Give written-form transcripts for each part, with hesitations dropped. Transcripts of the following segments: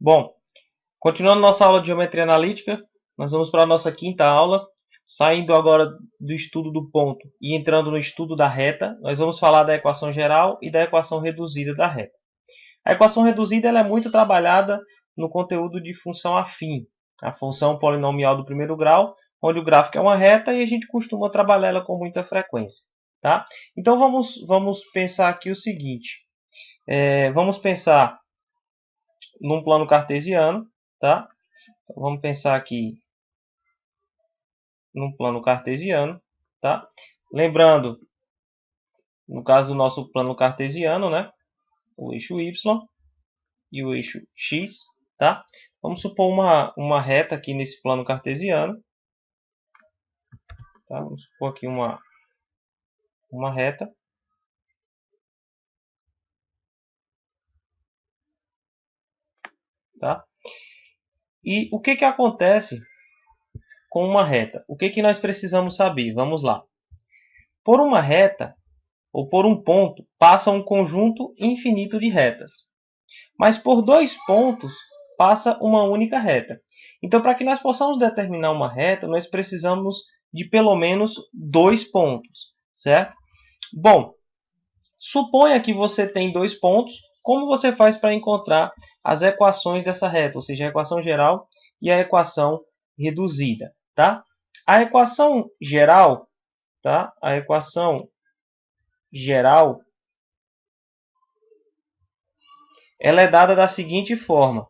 Bom, continuando nossa aula de geometria analítica, nós vamos para a nossa quinta aula. Saindo agora do estudo do ponto e entrando no estudo da reta, nós vamos falar da equação geral e da equação reduzida da reta. A equação reduzida ela é muito trabalhada no conteúdo de função afim, a função polinomial do primeiro grau, onde o gráfico é uma reta e a gente costuma trabalhar ela com muita frequência. Tá? Então vamos pensar aqui o seguinte, vamos pensar num plano cartesiano, tá? Então, vamos pensar aqui num plano cartesiano, tá? Lembrando, no caso do nosso plano cartesiano, né? O eixo y e o eixo x, tá? Vamos supor uma reta aqui nesse plano cartesiano, tá? Vamos supor aqui uma reta, tá? E o que que acontece com uma reta? O que que nós precisamos saber? Vamos lá. Por uma reta, ou por um ponto, passa um conjunto infinito de retas. Mas por dois pontos, passa uma única reta. Então, para que nós possamos determinar uma reta, nós precisamos de pelo menos dois pontos, certo? Bom, suponha que você tem dois pontos. Como você faz para encontrar as equações dessa reta? Ou seja, a equação geral e a equação reduzida, tá? A equação geral, tá? A equação geral, ela é dada da seguinte forma: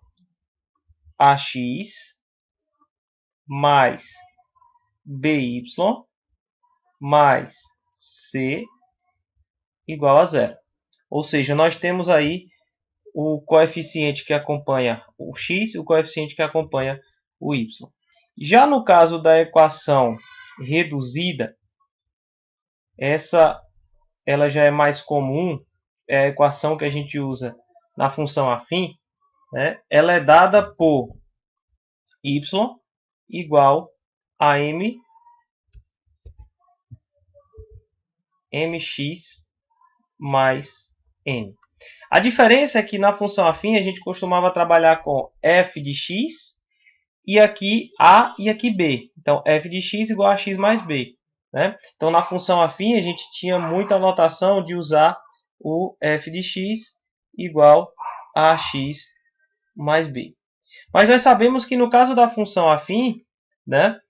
ax mais by mais c igual a zero. Ou seja, nós temos aí o coeficiente que acompanha o x e o coeficiente que acompanha o y. Já no caso da equação reduzida, ela já é mais comum, é a equação que a gente usa na função afim, né? Ela é dada por y igual a mx mais n. A diferença é que na função afim a gente costumava trabalhar com f de x e aqui a e aqui b. Então f de x igual a x mais b. Né? Então na função afim a gente tinha muita notação de usar o f de x igual a x mais b. Mas nós sabemos que no caso da função afim, né?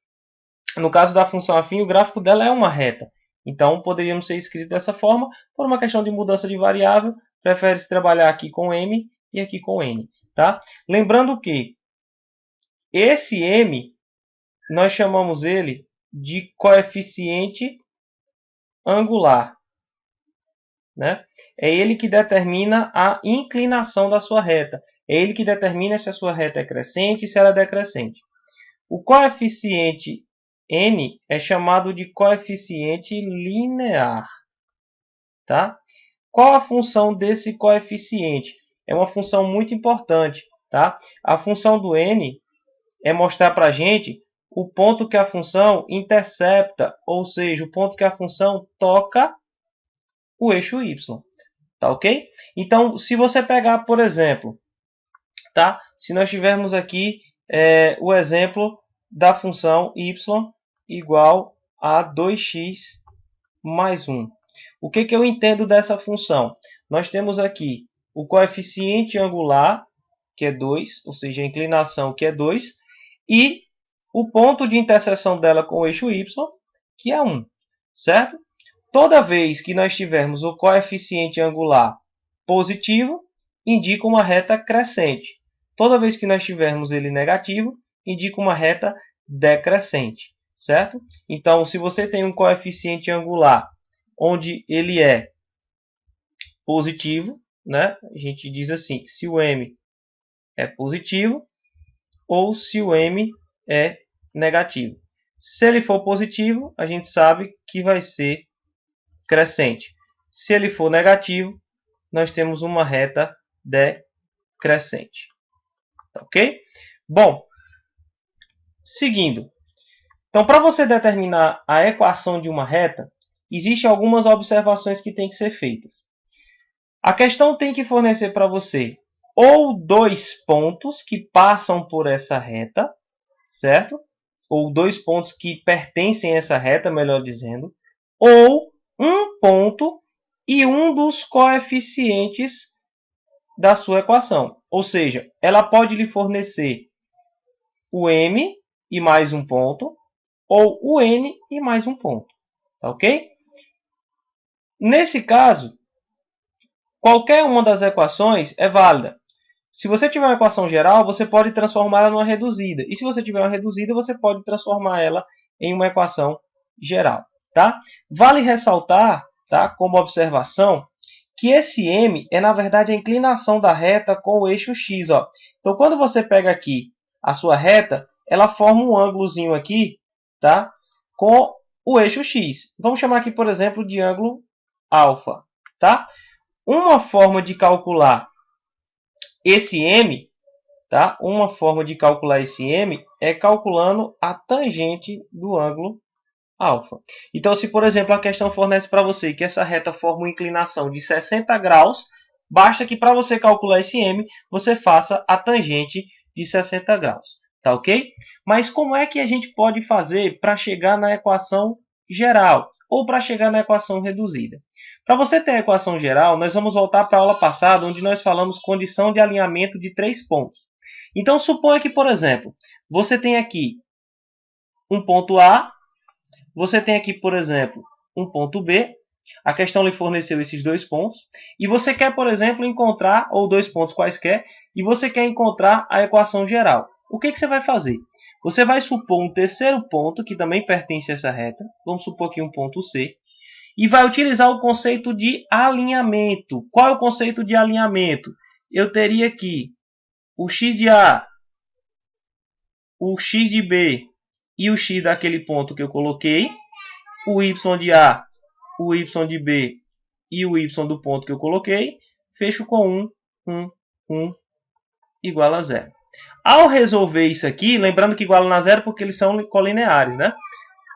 No caso da função afim, o gráfico dela é uma reta. Então, poderíamos ser escrito dessa forma, por uma questão de mudança de variável, prefere-se trabalhar aqui com m e aqui com n. Tá? Lembrando que esse m, nós chamamos ele de coeficiente angular. Né? É ele que determina a inclinação da sua reta. É ele que determina se a sua reta é crescente e se ela é decrescente. O coeficiente n é chamado de coeficiente linear. Tá? Qual a função desse coeficiente? É uma função muito importante. Tá? A função do n é mostrar para a gente o ponto que a função intercepta, ou seja, o ponto que a função toca o eixo y. Tá ok? Então, se você pegar, por exemplo, tá? Se nós tivermos aqui o exemplo da função y igual a 2x mais 1. O que eu entendo dessa função? Nós temos aqui o coeficiente angular, que é 2, ou seja, a inclinação, que é 2, e o ponto de interseção dela com o eixo y, que é 1. Certo? Toda vez que nós tivermos o coeficiente angular positivo, indica uma reta crescente. Toda vez que nós tivermos ele negativo, indica uma reta decrescente. Certo? Então, se você tem um coeficiente angular onde ele é positivo, né? A gente diz assim, se o m é positivo ou se o m é negativo. Se ele for positivo, a gente sabe que vai ser crescente. Se ele for negativo, nós temos uma reta decrescente. Ok? Bom, seguindo. Então, para você determinar a equação de uma reta, existem algumas observações que têm que ser feitas. A questão tem que fornecer para você ou dois pontos que passam por essa reta, certo? Ou dois pontos que pertencem a essa reta, melhor dizendo, ou um ponto e um dos coeficientes da sua equação. Ou seja, ela pode lhe fornecer o m e mais um ponto, ou o n e mais um ponto. Tá ok? Nesse caso, qualquer uma das equações é válida. Se você tiver uma equação geral, você pode transformá-la numa reduzida. E se você tiver uma reduzida, você pode transformar ela em uma equação geral. Tá? Vale ressaltar, tá, como observação, que esse m é, na verdade, a inclinação da reta com o eixo x. Ó. Então, quando você pega aqui a sua reta, ela forma um ângulozinho aqui, tá, com o eixo x. Vamos chamar aqui, por exemplo, de ângulo alfa. Tá? Uma forma de calcular esse m, tá? Uma forma de calcular esse m é calculando a tangente do ângulo alfa. Então, se por exemplo a questão fornece para você que essa reta forma uma inclinação de 60 graus, basta que para você calcular esse m, você faça a tangente de 60 graus. Tá ok? Mas como é que a gente pode fazer para chegar na equação geral ou para chegar na equação reduzida? Para você ter a equação geral, nós vamos voltar para a aula passada, onde nós falamos condição de alinhamento de 3 pontos. Então, suponha que, por exemplo, você tem aqui um ponto A, você tem aqui, por exemplo, um ponto B, a questão lhe forneceu esses dois pontos, e você quer, por exemplo, encontrar, ou dois pontos quaisquer, e você quer encontrar a equação geral. O que você vai fazer? Você vai supor um terceiro ponto, que também pertence a essa reta, vamos supor aqui um ponto C, e vai utilizar o conceito de alinhamento. Qual é o conceito de alinhamento? Eu teria aqui o x de A, o x de B e o x daquele ponto que eu coloquei, o y de A, o y de B e o y do ponto que eu coloquei, fecho com 1 igual a 0. Ao resolver isso aqui, lembrando que igual a 0 porque eles são colineares, né?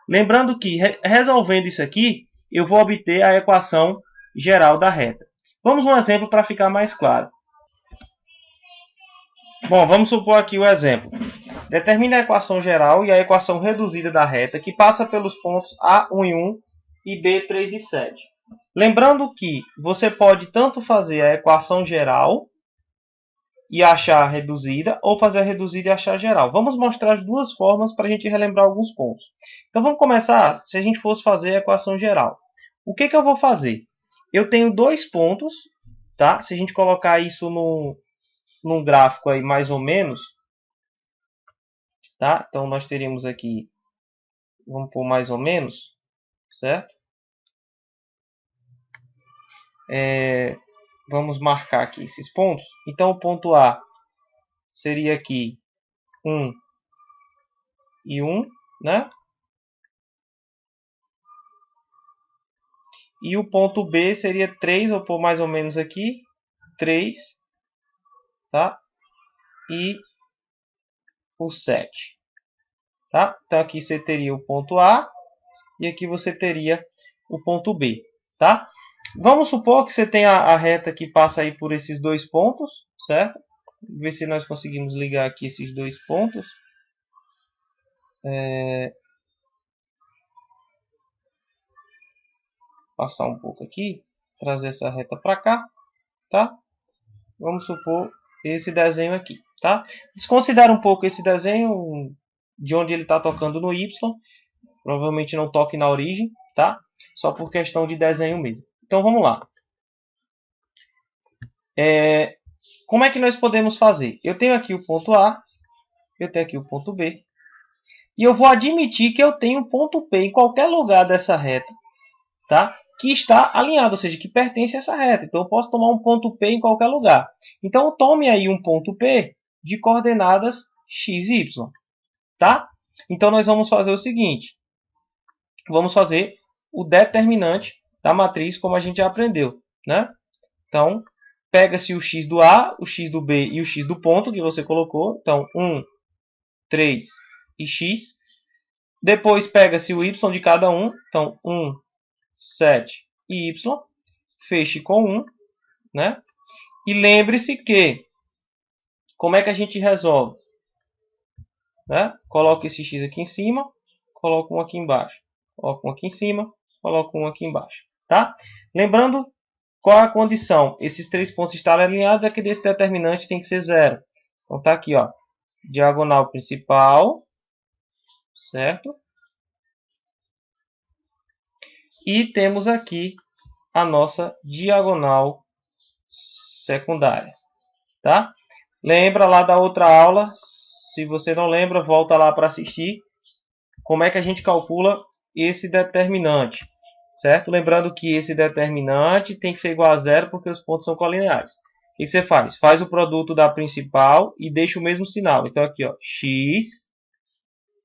Lembrando que resolvendo isso aqui, eu vou obter a equação geral da reta. Vamos um exemplo para ficar mais claro. Bom, vamos supor aqui o exemplo. Determine a equação geral e a equação reduzida da reta que passa pelos pontos A1 e 1 e B3 e 7. Lembrando que você pode tanto fazer a equação geral e achar a reduzida, ou fazer a reduzida e achar a geral. Vamos mostrar as duas formas para a gente relembrar alguns pontos. Então vamos começar, se a gente fosse fazer a equação geral. O que eu vou fazer? Eu tenho dois pontos, tá? Se a gente colocar isso num gráfico aí mais ou menos, tá? Então nós teríamos aqui, vamos pôr mais ou menos, certo? Vamos marcar aqui esses pontos. Então o ponto A seria aqui 1 e 1, né? E o ponto B seria 3, vou pôr mais ou menos aqui, 3, tá? E o 7. Tá? Então aqui você teria o ponto A e aqui você teria o ponto B. Tá? Vamos supor que você tem a reta que passa aí por esses dois pontos, certo? Ver se nós conseguimos ligar aqui esses dois pontos. Passar um pouco aqui, trazer essa reta para cá, tá? Vamos supor esse desenho aqui, tá? Desconsidera um pouco esse desenho de onde ele está tocando no Y. Provavelmente não toque na origem, tá? Só por questão de desenho mesmo. Então vamos lá. Como é que nós podemos fazer? Eu tenho aqui o ponto A, eu tenho aqui o ponto B, e eu vou admitir que eu tenho um ponto P em qualquer lugar dessa reta, tá? Que está alinhado, ou seja, que pertence a essa reta. Então eu posso tomar um ponto P em qualquer lugar. Então tome aí um ponto P de coordenadas x e y, tá? Então nós vamos fazer o seguinte. Vamos fazer o determinante da matriz como a gente já aprendeu, né? Então, pega-se o x do A, o x do B e o x do ponto que você colocou. Então, 1, 3 e x. Depois, pega-se o y de cada um. Então, 1, 7 e y. Feche com 1. Né? E lembre-se que como é que a gente resolve? Né? Coloco esse x aqui em cima, coloco um aqui embaixo. Coloco um aqui em cima, coloco um aqui embaixo. Tá? Lembrando, qual é a condição? Esses três pontos estarem alinhados é que desse determinante tem que ser zero. Então tá aqui, ó, diagonal principal, certo? E temos aqui a nossa diagonal secundária, tá? Lembra lá da outra aula? Se você não lembra, volta lá para assistir. Como é que a gente calcula esse determinante, certo? Lembrando que esse determinante tem que ser igual a zero porque os pontos são colineares. O que você faz? Faz o produto da principal e deixa o mesmo sinal. Então aqui, ó, x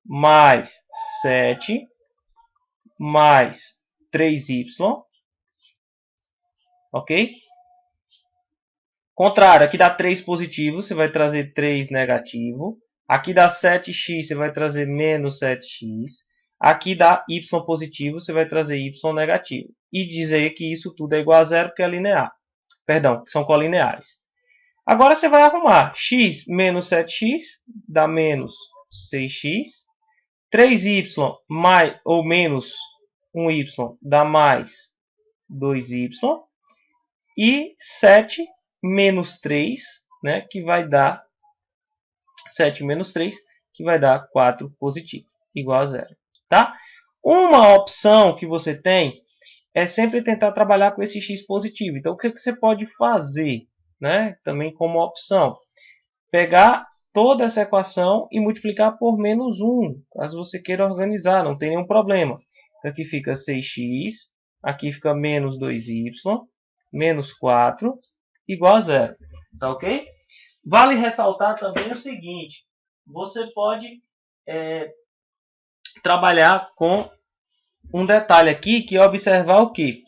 mais 7 mais 3y, ok? Contrário, aqui dá 3 positivo, você vai trazer 3 negativo. Aqui dá 7x, você vai trazer menos 7x. Aqui dá y positivo, você vai trazer y negativo. E dizer que isso tudo é igual a zero porque é linear. Perdão, são colineares. Agora você vai arrumar. X menos 7x dá menos 6x. 3y mais, ou menos 1y dá mais 2y. E 7 menos 3, né, que vai dar 7 menos 3, que vai dar 4 positivo, igual a zero. Tá? Uma opção que você tem é sempre tentar trabalhar com esse x positivo. Então, o que você pode fazer, né, também como opção? Pegar toda essa equação e multiplicar por menos 1, caso você queira organizar, não tem nenhum problema. Então, aqui fica 6x, aqui fica menos 2y, menos 4, igual a zero. Tá ok? Vale ressaltar também o seguinte, você pode trabalhar com um detalhe aqui, que é observar o que?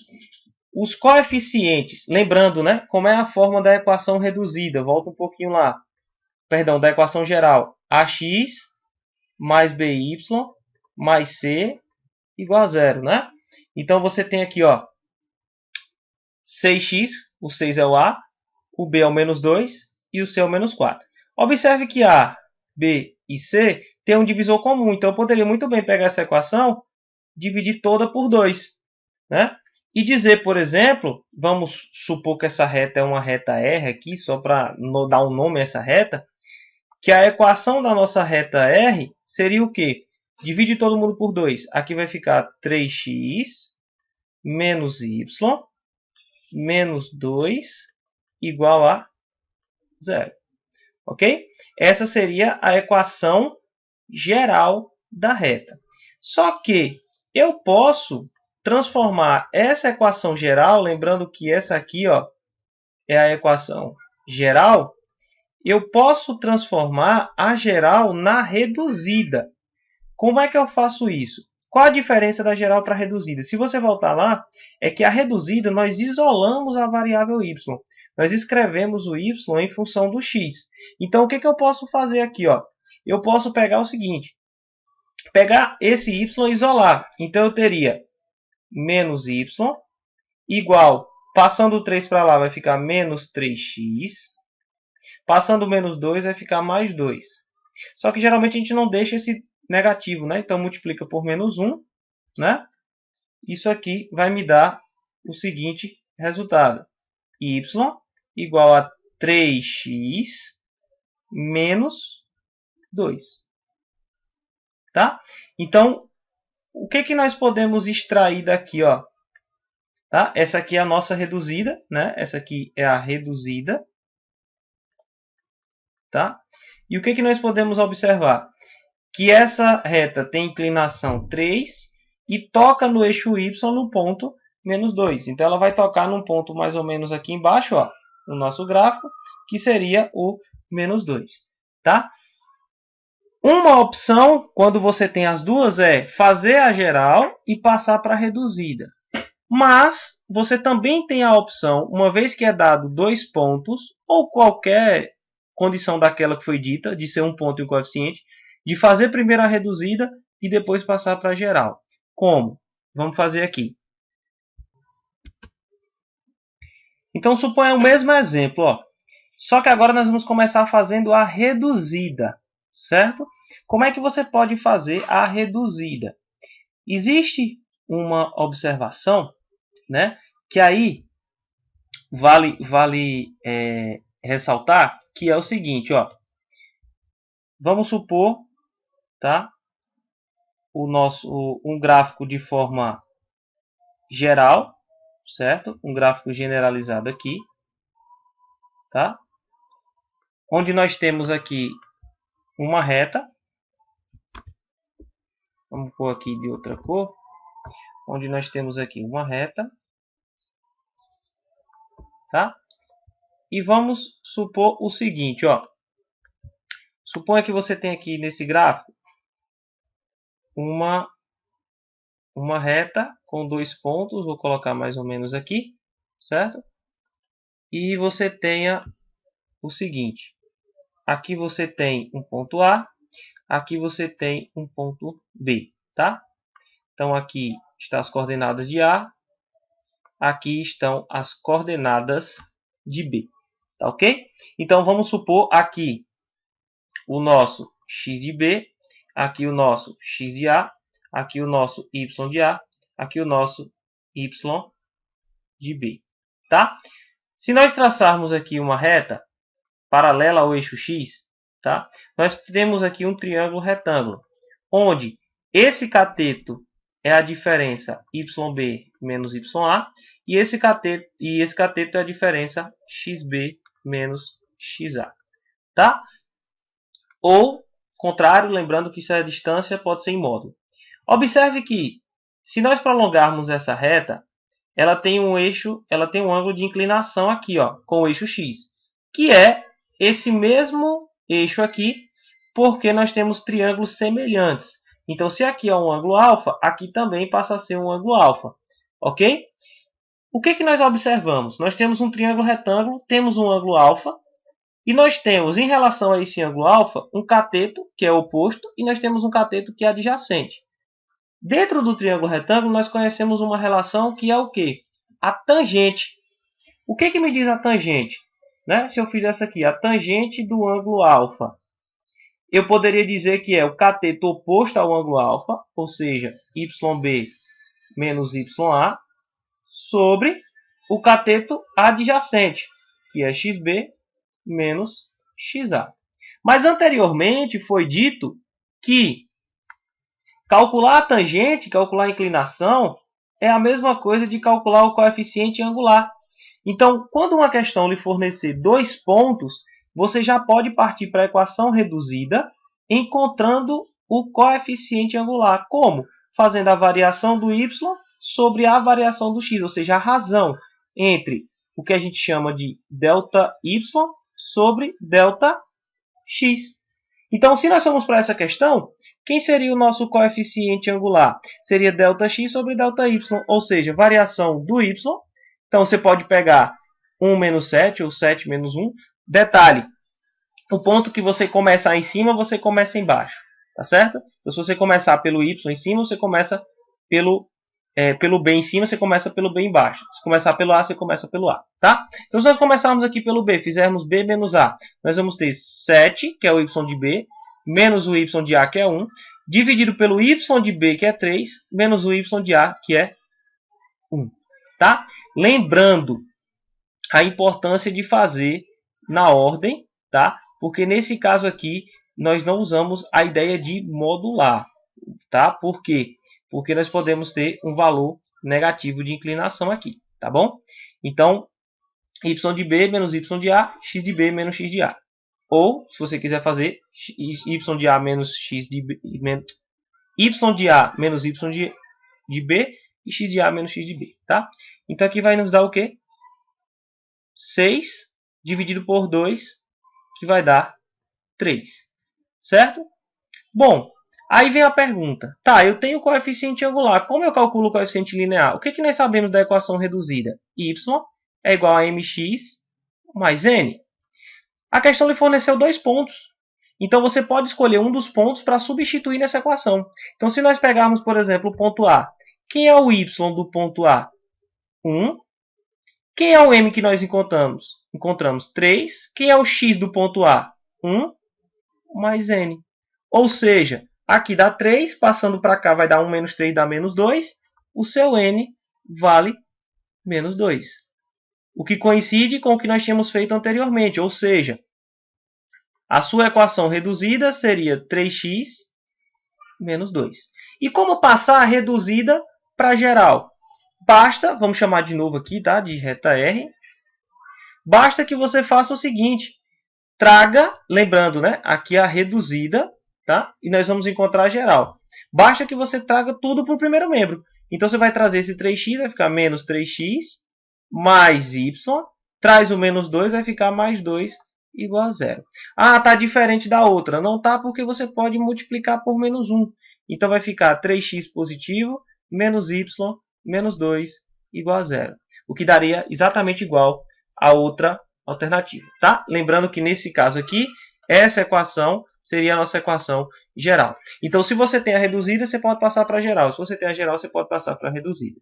Os coeficientes, lembrando, né, como é a forma da equação reduzida, volta um pouquinho lá, perdão, da equação geral, ax mais by mais c igual a zero, né? Então você tem aqui, ó, 6x, o 6 é o a, o b é o menos 2 e o c é o menos 4. Observe que a, b e c têm um divisor comum, então eu poderia muito bem pegar essa equação, dividir toda por 2, né? E dizer, por exemplo, vamos supor que essa reta é uma reta R aqui, só para dar um nome a essa reta, que a equação da nossa reta R seria o quê? Divide todo mundo por 2. Aqui vai ficar 3x menos y menos 2 igual a zero. Ok? Essa seria a equação geral da reta. Só que eu posso transformar essa equação geral, lembrando que essa aqui, ó, é a equação geral, eu posso transformar a geral na reduzida. Como é que eu faço isso? Qual a diferença da geral para a reduzida? Se você voltar lá, é que a reduzida nós isolamos a variável y. Nós escrevemos o y em função do x. Então, o que eu posso fazer aqui? Ó? Eu posso pegar o seguinte. Pegar esse y e isolar. Então, eu teria menos y igual, passando o 3 para lá, vai ficar menos 3x. Passando o menos 2, vai ficar mais 2. Só que, geralmente, a gente não deixa esse negativo, né? Então, multiplica por menos 1, né? Isso aqui vai me dar o seguinte resultado. Y igual a 3x menos 2. Tá? Então, o que nós podemos extrair daqui? Ó? Tá? Essa aqui é a nossa reduzida. Né? Essa aqui é a reduzida. Tá? E o que nós podemos observar? Que essa reta tem inclinação 3 e toca no eixo y no ponto menos 2. Então, ela vai tocar num ponto mais ou menos aqui embaixo, ó, no nosso gráfico, que seria o menos 2. Tá? Uma opção, quando você tem as duas, é fazer a geral e passar para a reduzida. Mas, você também tem a opção, uma vez que é dado 2 pontos, ou qualquer condição daquela que foi dita, de ser um ponto e um coeficiente, de fazer primeiro a reduzida e depois passar para a geral. Como? Vamos fazer aqui. Então, suponha o mesmo exemplo. Ó. Só que agora nós vamos começar fazendo a reduzida, certo? Como é que você pode fazer a reduzida? Existe uma observação, né, que aí vale ressaltar, que é o seguinte, ó. Vamos supor, tá, um gráfico de forma geral, certo? Um gráfico generalizado aqui, tá? Onde nós temos aqui uma reta. Vamos pôr aqui de outra cor. Onde nós temos aqui uma reta, tá? E vamos supor o seguinte, ó. Suponha que você tem aqui nesse gráfico uma reta com 2 pontos, vou colocar mais ou menos aqui, certo? E você tenha o seguinte, aqui você tem um ponto A, aqui você tem um ponto B, tá? Então aqui estão as coordenadas de A, aqui estão as coordenadas de B, tá ok? Então vamos supor aqui o nosso x de B, aqui o nosso x de A, aqui o nosso y de A, aqui o nosso y de B, tá? Se nós traçarmos aqui uma reta paralela ao eixo x, tá? Nós temos aqui um triângulo retângulo, onde esse cateto é a diferença YB menos YA, e esse cateto é a diferença XB menos XA, tá? Ou, contrário, lembrando que isso é a distância, pode ser em módulo. Observe que, se nós prolongarmos essa reta, ela tem um ângulo de inclinação aqui, ó, com o eixo x, que é esse mesmo eixo aqui, porque nós temos triângulos semelhantes. Então, se aqui é um ângulo alfa, aqui também passa a ser um ângulo alfa, ok? O que nós observamos? Nós temos um triângulo retângulo, temos um ângulo alfa, e nós temos, em relação a esse ângulo alfa, um cateto, que é oposto, e nós temos um cateto que é adjacente. Dentro do triângulo retângulo, nós conhecemos uma relação que é o quê? A tangente. O que me diz a tangente? Né? Se eu fizesse aqui a tangente do ângulo alfa, eu poderia dizer que é o cateto oposto ao ângulo alfa, ou seja, YB menos YA, sobre o cateto adjacente, que é XB menos XA. Mas anteriormente foi dito que calcular a tangente, calcular a inclinação, é a mesma coisa de calcular o coeficiente angular. Então, quando uma questão lhe fornecer 2 pontos, você já pode partir para a equação reduzida, encontrando o coeficiente angular. Como? Fazendo a variação do y sobre a variação do x, ou seja, a razão entre o que a gente chama de delta y sobre delta x. Então, se nós formos para essa questão, quem seria o nosso coeficiente angular? Seria ΔX sobre ΔY, ou seja, variação do y. Então, você pode pegar 1 menos 7 ou 7 menos 1. Detalhe, o ponto que você começar em cima, você começa embaixo. Tá certo? Então, se você começar pelo y em cima, você começa pelo B em cima, você começa pelo B embaixo. Se começar pelo A, você começa pelo A. Tá? Então, se nós começarmos aqui pelo B, fizermos B menos A, nós vamos ter 7, que é o y de B, menos o y de A, que é 1, dividido pelo y de B, que é 3, menos o y de A, que é 1. Tá? Lembrando a importância de fazer na ordem, tá? Porque nesse caso aqui, nós não usamos a ideia de modular. Tá? Por quê? Porque nós podemos ter um valor negativo de inclinação aqui. Tá bom? Então, y de B menos y de A, x de B menos x de A. Ou, se você quiser fazer, y de A menos x de B, y de A menos y de B e x de A menos x de B. Tá? Então, aqui vai nos dar o quê? 6 dividido por 2, que vai dar 3. Certo? Bom, aí vem a pergunta. Tá, eu tenho o coeficiente angular. Como eu calculo o coeficiente linear? O que nós sabemos da equação reduzida? Y é igual a mx mais n. A questão lhe forneceu 2 pontos. Então, você pode escolher um dos pontos para substituir nessa equação. Então, se nós pegarmos, por exemplo, o ponto A. Quem é o y do ponto A? 1. Quem é o m que nós encontramos? Encontramos 3. Quem é o x do ponto A? 1 mais n. Ou seja, aqui dá 3, passando para cá vai dar 1 menos 3 dá menos 2. O seu n vale menos 2. O que coincide com o que nós tínhamos feito anteriormente. Ou seja, a sua equação reduzida seria 3x menos 2. E como passar a reduzida para geral? Basta, vamos chamar de novo aqui, tá? De reta R. Basta que você faça o seguinte. Traga, lembrando, né? Aqui a reduzida, tá? E nós vamos encontrar a geral. Basta que você traga tudo para o primeiro membro. Então você vai trazer esse 3x, vai ficar menos 3x mais y. Traz o menos 2, vai ficar mais 2 igual a zero. Ah, tá diferente da outra. Não tá porque você pode multiplicar por menos 1. Então vai ficar 3x positivo menos y menos 2 igual a zero. O que daria exatamente igual a outra alternativa, tá? Lembrando que nesse caso aqui, essa equação seria a nossa equação geral. Então, se você tem a reduzida, você pode passar para a geral. Se você tem a geral, você pode passar para a reduzida.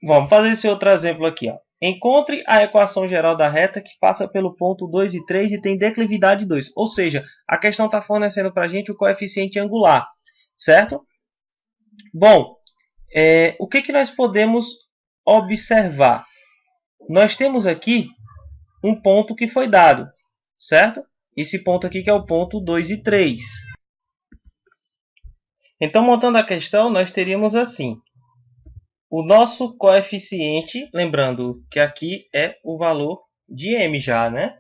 Vamos fazer esse outro exemplo aqui. Ó. Encontre a equação geral da reta que passa pelo ponto 2 e 3 e tem declividade 2. Ou seja, a questão está fornecendo para a gente o coeficiente angular, certo? Bom, o que nós podemos observar? Nós temos aqui um ponto que foi dado, certo? Esse ponto aqui que é o ponto 2 e 3. Então, montando a questão, nós teríamos assim. O nosso coeficiente, lembrando que aqui é o valor de m já, né?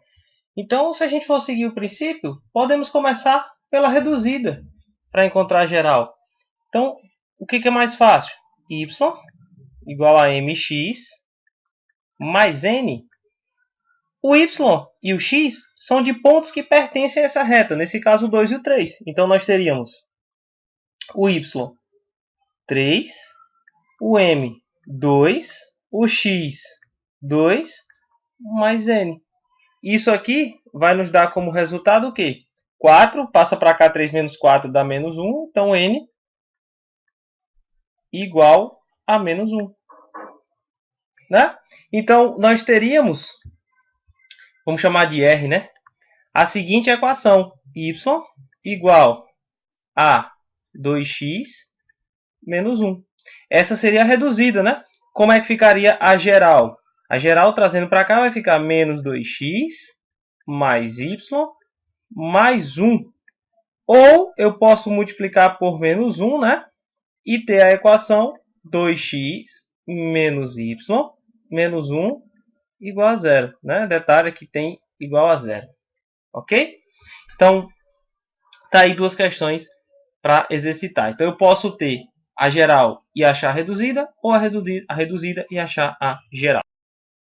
Então, se a gente for seguir o princípio, podemos começar pela reduzida para encontrar a geral. Então, o que é mais fácil? Y igual a mx mais n. O y e o x são de pontos que pertencem a essa reta, nesse caso o 2 e o 3. Então, nós teríamos o y 3, o m 2, o x 2, mais n. Isso aqui vai nos dar como resultado o quê? 4, passa para cá 3 menos 4 dá menos 1, então n igual a menos 1. Né? Então, nós teríamos, vamos chamar de R, né? A seguinte equação, y igual a 2x menos 1. Essa seria a reduzida, né? Como é que ficaria a geral? A geral, trazendo para cá, vai ficar menos 2x mais y mais 1. Ou eu posso multiplicar por menos 1, né? E ter a equação 2x menos y menos 1 igual a zero. Né? Detalhe que tem igual a zero. Ok? Então, tá aí duas questões para exercitar. Então, eu posso ter a geral e achar a reduzida, ou a reduzida e achar a geral.